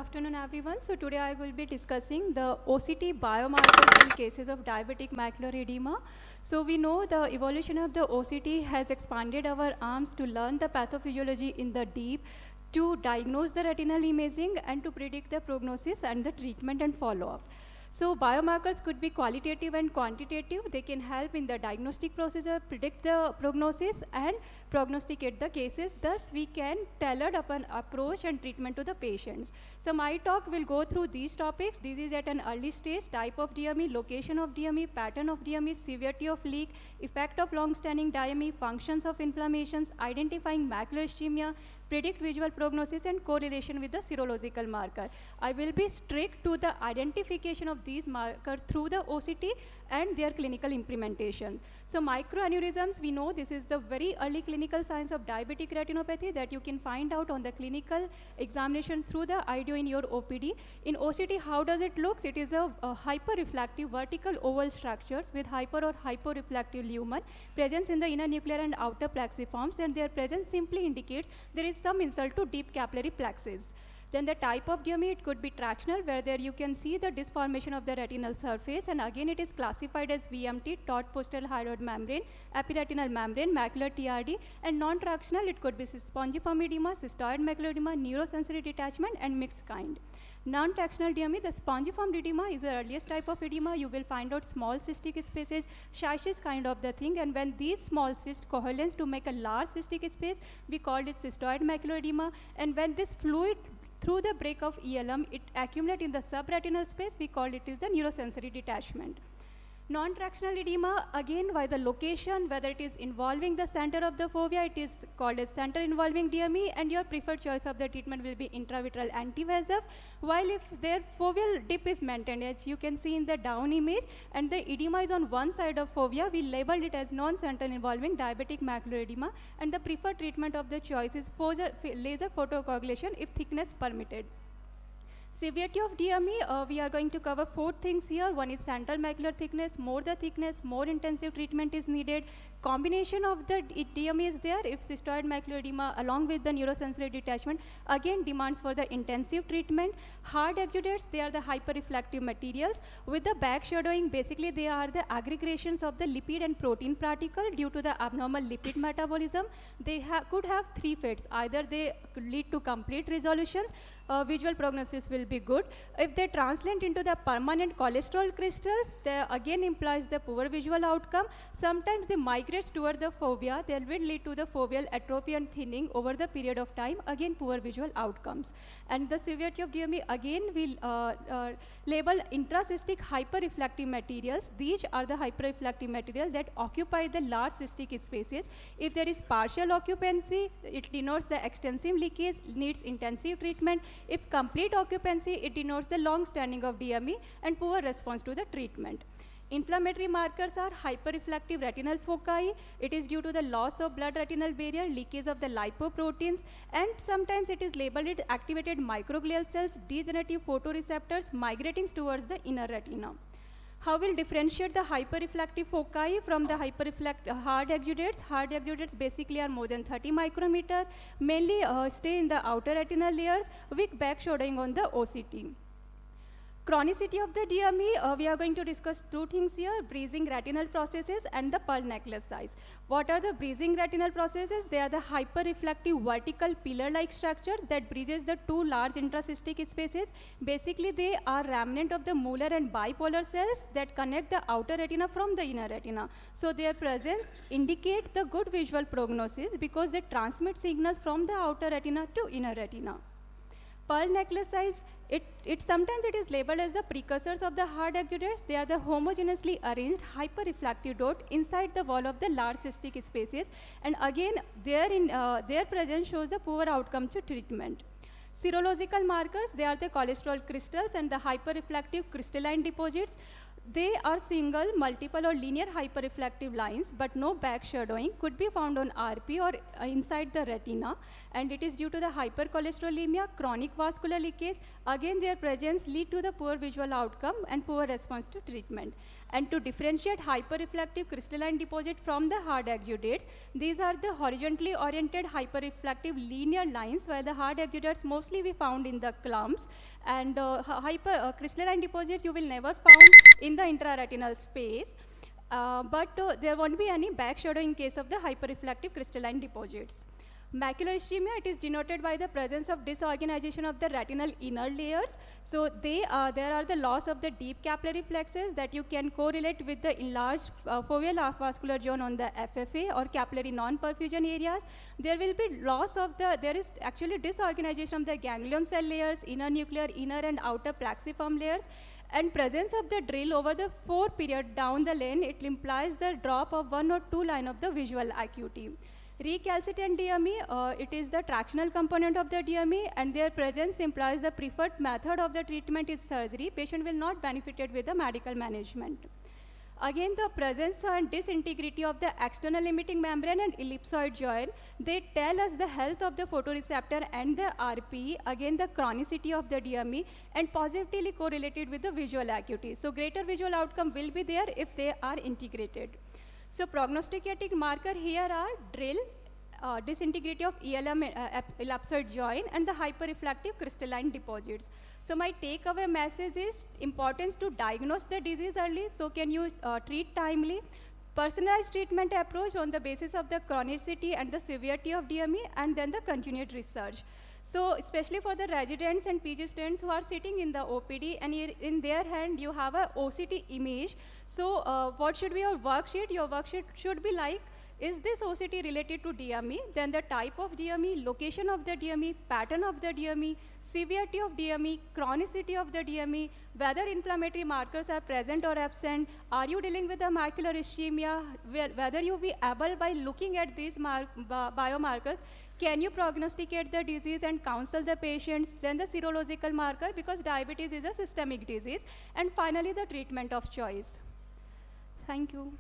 Afternoon everyone. So today I will be discussing the OCT biomarkers in cases of diabetic macular edema. So we know the evolution of the OCT has expanded our arms to learn the pathophysiology in the deep, to diagnose the retinal imaging and to predict the prognosis and the treatment and follow-up. So biomarkers could be qualitative and quantitative. They can help in the diagnostic procedure, predict the prognosis and prognosticate the cases. Thus, we can tailor upon approach and treatment to the patients. So my talk will go through these topics: disease at an early stage, type of DME, location of DME, pattern of DME, severity of leak, effect of long-standing DME, functions of inflammations, identifying macular ischemia, predict visual prognosis and correlation with the serological marker. I will be strict to the identification of these markers through the OCT and their clinical implementation. So microaneurysms, we know this is the very early clinical signs of diabetic retinopathy that you can find out on the clinical examination through the IDO in your OPD. In OCT, how does it look? It is a hyperreflective vertical oval structures with hyper or hyporeflective lumen, presence in the inner nuclear and outer plexiforms, and their presence simply indicates there is some insult to deep capillary plexus. Then the type of DME, it could be tractional, where there you can see the disformation of the retinal surface, and again it is classified as VMT, taut posterior hyoid membrane, epiretinal membrane, macular TRD, and non-tractional, it could be spongiform edema, cystoid macular edema, neurosensory detachment, and mixed kind. Non-tractional DME, the spongiform edema is the earliest type of edema. You will find out small cystic spaces, schisis kind of the thing, and when these small cysts coalesce to make a large cystic space, we call it cystoid macular edema, and when this fluid through the break of ELM, it accumulates in the subretinal space, we call it is the neurosensory detachment. Non-tractional edema, again by the location, whether it is involving the center of the fovea, it is called as center involving DME, and your preferred choice of the treatment will be intravitreal anti-VEGF, while if their foveal dip is maintained, as you can see in the down image, and the edema is on one side of fovea, we labeled it as non-center involving diabetic macular edema, and the preferred treatment of the choice is laser photocoagulation if thickness permitted. Severity of DME, we are going to cover 4 things here. One is central macular thickness. More the thickness, more intensive treatment is needed. Combination of the DME is there. If cystoid macular edema along with the neurosensory detachment, again demands for the intensive treatment. Hard exudates, they are the hyperreflective materials. With the back shadowing, basically they are the aggregations of the lipid and protein particle due to the abnormal lipid metabolism. They could have 3 fates. Either they lead to complete resolutions, visual prognosis will be good. If they translate into the permanent cholesterol crystals, they again implies the poor visual outcome. Sometimes they migrates toward the fovea. They will lead to the foveal atrophy and thinning over the period of time. Again, poor visual outcomes. And the severity of DME again will label intracystic hyperreflective materials. These are the hyperreflective materials that occupy the large cystic spaces. If there is partial occupancy, it denotes the extensive leakage, needs intensive treatment. If complete occupancy, it denotes the long standing of DME and poor response to the treatment. Inflammatory markers are hyperreflective retinal foci. It is due to the loss of blood retinal barrier, leakage of the lipoproteins, and sometimes it is labeled as activated microglial cells, degenerative photoreceptors migrating towards the inner retina. How will differentiate the hyperreflective foci from the hard exudates? Hard exudates basically are more than 30 micrometer, mainly stay in the outer retinal layers with back shadowing on the OCT. Chronicity of the DME, we are going to discuss 2 things here: breathing retinal processes and the pearl necklace size. What are the breathing retinal processes? They are the hyperreflective vertical pillar-like structures that bridges the 2 large intracystic spaces. Basically, they are remnant of the molar and bipolar cells that connect the outer retina from the inner retina. So their presence indicates the good visual prognosis because they transmit signals from the outer retina to inner retina. Pearl necklace size, sometimes it is labeled as the precursors of the hard exudates. They are the homogeneously arranged hyperreflective dot inside the wall of the large cystic spaces, and again their presence shows the poor outcome to treatment. Serological markers, they are the cholesterol crystals and the hyperreflective crystalline deposits. They are single, multiple or linear hyperreflective lines, but no back shadowing, could be found on RP or inside the retina, and it is due to the hypercholesterolemia, chronic vascular leakage. Again, their presence lead to the poor visual outcome and poor response to treatment. And to differentiate hyperreflective crystalline deposit from the hard exudates, these are the horizontally oriented hyperreflective linear lines, while the hard exudates mostly we found in the clumps, and crystalline deposits you will never found in the intraretinal space. But there won't be any back shadow in case of the hyperreflective crystalline deposits. Macular ischemia, it is denoted by the presence of disorganization of the retinal inner layers. So there are the loss of the deep capillary plexus that you can correlate with the enlarged foveal vascular zone on the FFA or capillary non-perfusion areas. There will be loss of there is actually disorganization of the ganglion cell layers, inner nuclear, inner and outer plexiform layers. And presence of the drill over the 4 period down the lane, it implies the drop of 1 or 2 line of the visual acuity. Recalcitrant DME, it is the tractional component of the DME, and their presence implies the preferred method of the treatment is surgery. Patient will not benefited with the medical management. Again, the presence and disintegrity of the external limiting membrane and ellipsoid joint, they tell us the health of the photoreceptor and the RPE, again the chronicity of the DME, and positively correlated with the visual acuity. So greater visual outcome will be there if they are integrated. So prognosticating marker here are drill, disintegrity of ELM ellipsoid joint, and the hyperreflective crystalline deposits. So my takeaway message is importance to diagnose the disease early, so can you treat timely. Personalized treatment approach on the basis of the chronicity and the severity of DME, and then the continued research. So especially for the residents and PG students who are sitting in the OPD and in their hand you have a OCT image. So what should be your worksheet? Your worksheet should be like, is this OCT related to DME? Then the type of DME, location of the DME, pattern of the DME, severity of DME, chronicity of the DME, whether inflammatory markers are present or absent, are you dealing with a macular ischemia, whether you be able by looking at these biomarkers, can you prognosticate the disease and counsel the patients, then the serological marker, because diabetes is a systemic disease, and finally the treatment of choice. Thank you.